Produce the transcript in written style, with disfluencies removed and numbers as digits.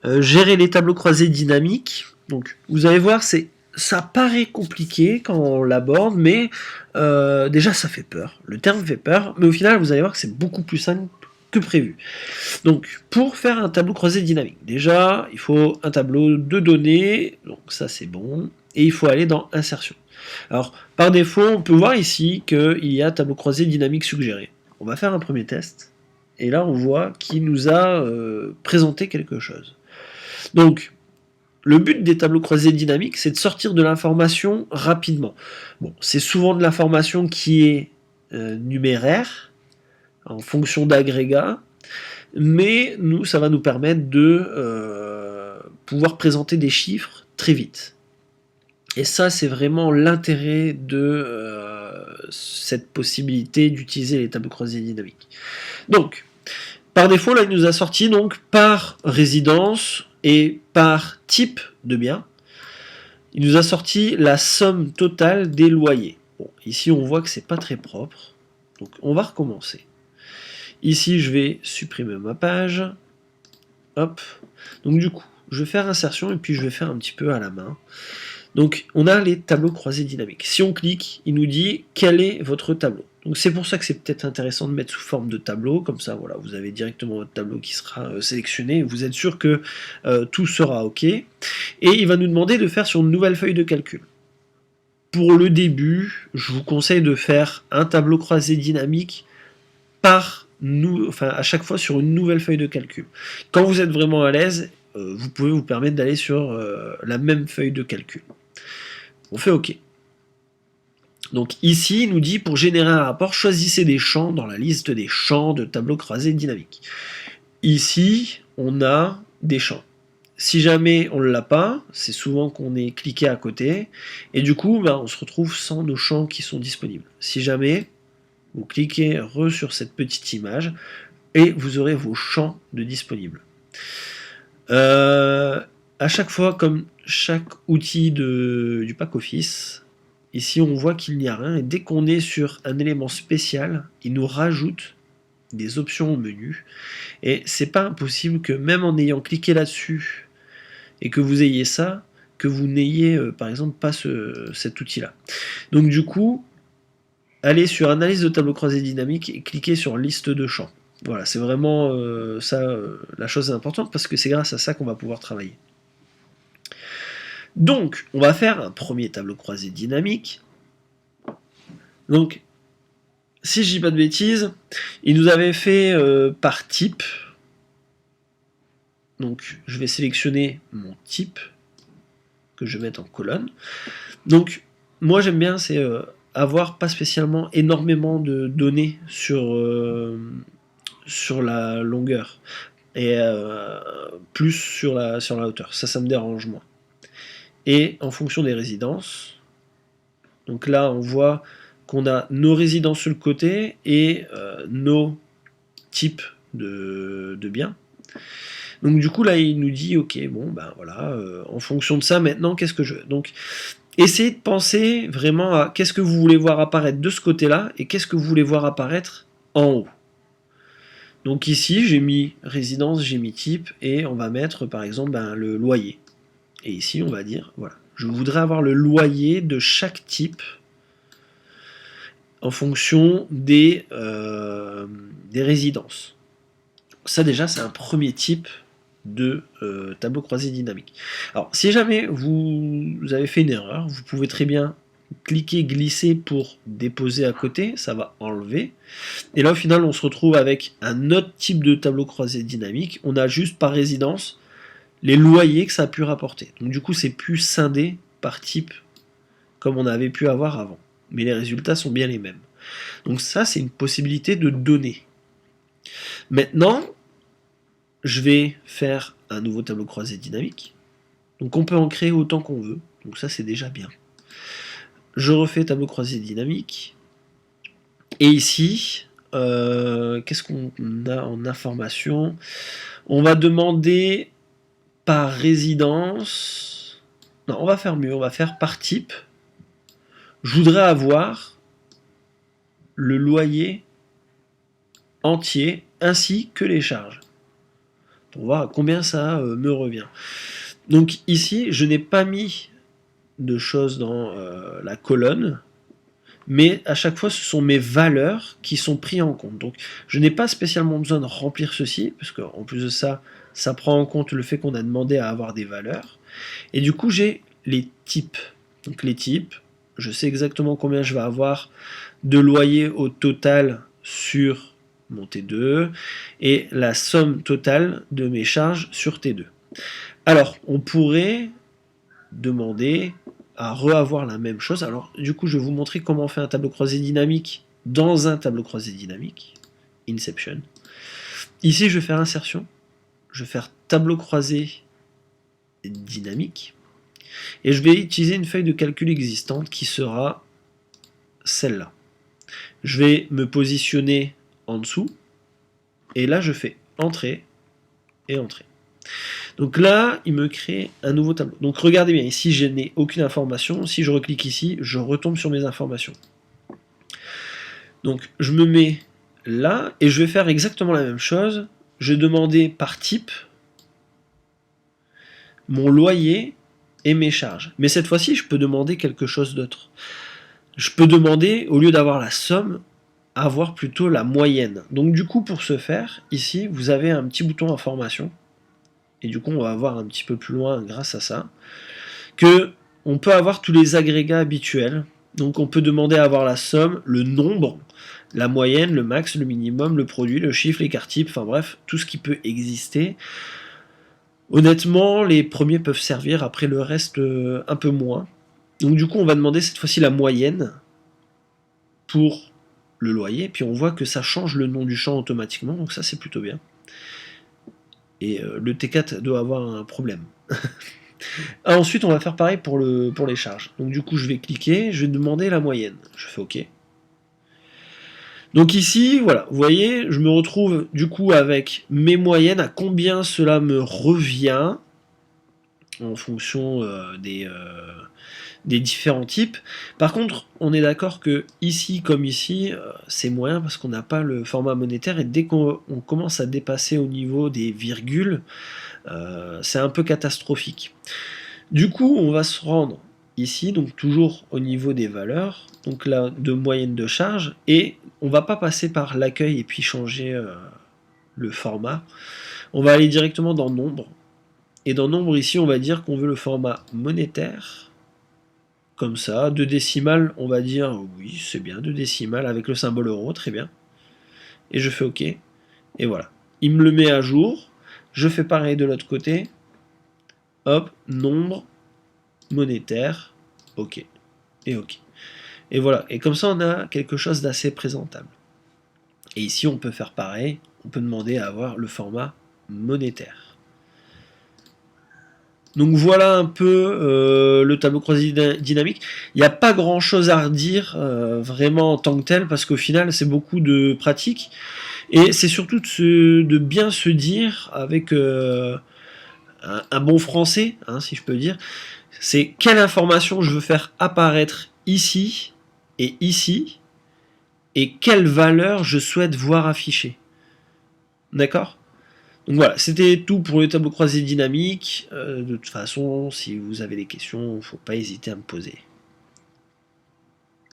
gérer les tableaux croisés dynamiques. Donc, vous allez voir, ça paraît compliqué quand on l'aborde, mais déjà ça fait peur. Le terme fait peur, mais au final, vous allez voir que c'est beaucoup plus simple que prévu. Donc, pour faire un tableau croisé dynamique, déjà, il faut un tableau de données, donc ça c'est bon, et il faut aller dans Insertion. Alors, par défaut, on peut voir ici qu'il y a tableau croisé dynamique suggéré. On va faire un premier test, et là on voit qu'il nous a présenté quelque chose. Donc, le but des tableaux croisés dynamiques, c'est de sortir de l'information rapidement. Bon, c'est souvent de l'information qui est numéraire, en fonction d'agrégats, mais nous, ça va nous permettre de pouvoir présenter des chiffres très vite. Et ça, c'est vraiment l'intérêt de cette possibilité d'utiliser les tableaux croisés dynamiques. Donc, par défaut, là, il nous a sorti donc par résidence et par type de bien. Il nous a sorti la somme totale des loyers. Bon, ici, on voit que c'est pas très propre. Donc, on va recommencer. Ici, je vais supprimer ma page. Hop. Donc, du coup, je vais faire insertion et puis je vais faire un petit peu à la main. Donc, on a les tableaux croisés dynamiques. Si on clique, il nous dit quel est votre tableau. Donc, c'est pour ça que c'est peut-être intéressant de mettre sous forme de tableau. Comme ça, voilà, vous avez directement votre tableau qui sera sélectionné. Vous êtes sûr que tout sera OK. Et il va nous demander de faire sur une nouvelle feuille de calcul. Pour le début, je vous conseille de faire un tableau croisé dynamique à chaque fois sur une nouvelle feuille de calcul. Quand vous êtes vraiment à l'aise, vous pouvez vous permettre d'aller sur la même feuille de calcul. On fait OK. Donc ici, il nous dit pour générer un rapport, choisissez des champs dans la liste des champs de tableau croisé dynamique. Ici, on a des champs. Si jamais on ne l'a pas, c'est souvent qu'on est cliqué à côté, et du coup, on se retrouve sans nos champs qui sont disponibles. Si jamais, vous cliquez sur cette petite image, et vous aurez vos champs de disponibles. À chaque fois, comme chaque outil du pack office, ici on voit qu'il n'y a rien, et dès qu'on est sur un élément spécial, il nous rajoute des options au menu, et c'est pas impossible que même en ayant cliqué là-dessus, et que vous ayez ça, que vous n'ayez par exemple pas cet outil-là. Donc du coup, allez sur analyse de tableau croisé dynamique et cliquez sur liste de champs. Voilà, c'est vraiment la chose importante parce que c'est grâce à ça qu'on va pouvoir travailler. Donc, on va faire un premier tableau croisé dynamique. Donc, si je dis pas de bêtises, il nous avait fait par type. Donc, je vais sélectionner mon type que je vais mettre en colonne. Donc, moi j'aime bien, c'est avoir pas spécialement énormément de données sur la longueur et plus sur la hauteur. Ça me dérange moins. Et en fonction des résidences, donc là on voit qu'on a nos résidences sur le côté et nos types de biens. Donc du coup là il nous dit ok bon ben voilà en fonction de ça maintenant qu'est-ce que je veux. Donc essayez de penser vraiment à qu'est-ce que vous voulez voir apparaître de ce côté-là et qu'est-ce que vous voulez voir apparaître en haut. Donc ici, j'ai mis résidence, j'ai mis type, et on va mettre par exemple le loyer. Et ici, on va dire, voilà, je voudrais avoir le loyer de chaque type en fonction des résidences. Ça déjà, c'est un premier type de tableau croisé dynamique. Alors, si jamais vous avez fait une erreur, vous pouvez très bien cliquer, glisser pour déposer à côté, ça va enlever. Et là, au final, on se retrouve avec un autre type de tableau croisé dynamique. On a juste par résidence les loyers que ça a pu rapporter. Donc du coup, c'est plus scindé par type comme on avait pu avoir avant. Mais les résultats sont bien les mêmes. Donc ça, c'est une possibilité de données. Maintenant, je vais faire un nouveau tableau croisé dynamique. Donc on peut en créer autant qu'on veut. Donc ça, c'est déjà bien. Je refais tableau croisé dynamique. Et ici, qu'est-ce qu'on a en information? On va demander par résidence. Non, on va faire mieux. On va faire par type. Je voudrais avoir le loyer entier ainsi que les charges. pour voir à combien ça me revient. Donc ici, je n'ai pas mis de choses dans la colonne, mais à chaque fois, ce sont mes valeurs qui sont prises en compte. Donc je n'ai pas spécialement besoin de remplir ceci, parce qu'en plus de ça, ça prend en compte le fait qu'on a demandé à avoir des valeurs. Et du coup, j'ai les types. Donc les types, je sais exactement combien je vais avoir de loyer au total sur mon T2 et la somme totale de mes charges sur T2. Alors, on pourrait demander à reavoir la même chose. Alors, du coup, je vais vous montrer comment on fait un tableau croisé dynamique dans un tableau croisé dynamique. Inception. Ici, je vais faire insertion. Je vais faire tableau croisé dynamique. Et je vais utiliser une feuille de calcul existante qui sera celle-là. Je vais me positionner en dessous. Et là, je fais entrée et entrée. Donc là, il me crée un nouveau tableau. Donc regardez bien, ici, je n'ai aucune information. Si je reclique ici, je retombe sur mes informations. Donc je me mets là et je vais faire exactement la même chose. Je vais demander par type mon loyer et mes charges. Mais cette fois-ci, je peux demander quelque chose d'autre. Je peux demander, au lieu d'avoir la somme, avoir plutôt la moyenne. Donc du coup, pour ce faire, ici, vous avez un petit bouton information. Et du coup, on va voir un petit peu plus loin, grâce à ça, que on peut avoir tous les agrégats habituels. Donc on peut demander à avoir la somme, le nombre, la moyenne, le max, le minimum, le produit, le chiffre, l'écart type, enfin bref, tout ce qui peut exister. Honnêtement, les premiers peuvent servir, après le reste un peu moins. Donc du coup, on va demander cette fois-ci la moyenne pour le loyer, puis on voit que ça change le nom du champ automatiquement, donc ça c'est plutôt bien. Et le T4 doit avoir un problème. Ensuite, on va faire pareil pour les charges. Donc du coup, je vais cliquer, je vais demander la moyenne. Je fais OK. Donc ici, voilà, vous voyez, je me retrouve du coup avec mes moyennes, à combien cela me revient en fonction des différents types. Par contre, on est d'accord que ici comme ici, c'est moyen parce qu'on n'a pas le format monétaire, et dès qu'on commence à dépasser au niveau des virgules, c'est un peu catastrophique. Du coup, on va se rendre ici, donc toujours au niveau des valeurs, donc là, de moyenne de charge, et on va pas passer par l'accueil et puis changer le format. On va aller directement dans nombre, et dans nombre ici, on va dire qu'on veut le format monétaire, comme ça, 2 décimales, on va dire oui, c'est bien, 2 décimales avec le symbole euro, très bien. Et je fais OK, et voilà. Il me le met à jour, je fais pareil de l'autre côté, hop, nombre, monétaire, OK, et OK. Et voilà, et comme ça on a quelque chose d'assez présentable. Et ici on peut faire pareil, on peut demander à avoir le format monétaire. Donc voilà un peu le tableau croisé dynamique. Il n'y a pas grand chose à redire vraiment en tant que tel, parce qu'au final c'est beaucoup de pratique, et c'est surtout de bien se dire avec un bon français, hein, si je peux dire, c'est quelle information je veux faire apparaître ici, et quelle valeur je souhaite voir affichée. D'accord ? Donc voilà, c'était tout pour le tableau croisé dynamique. De toute façon, si vous avez des questions, il ne faut pas hésiter à me poser.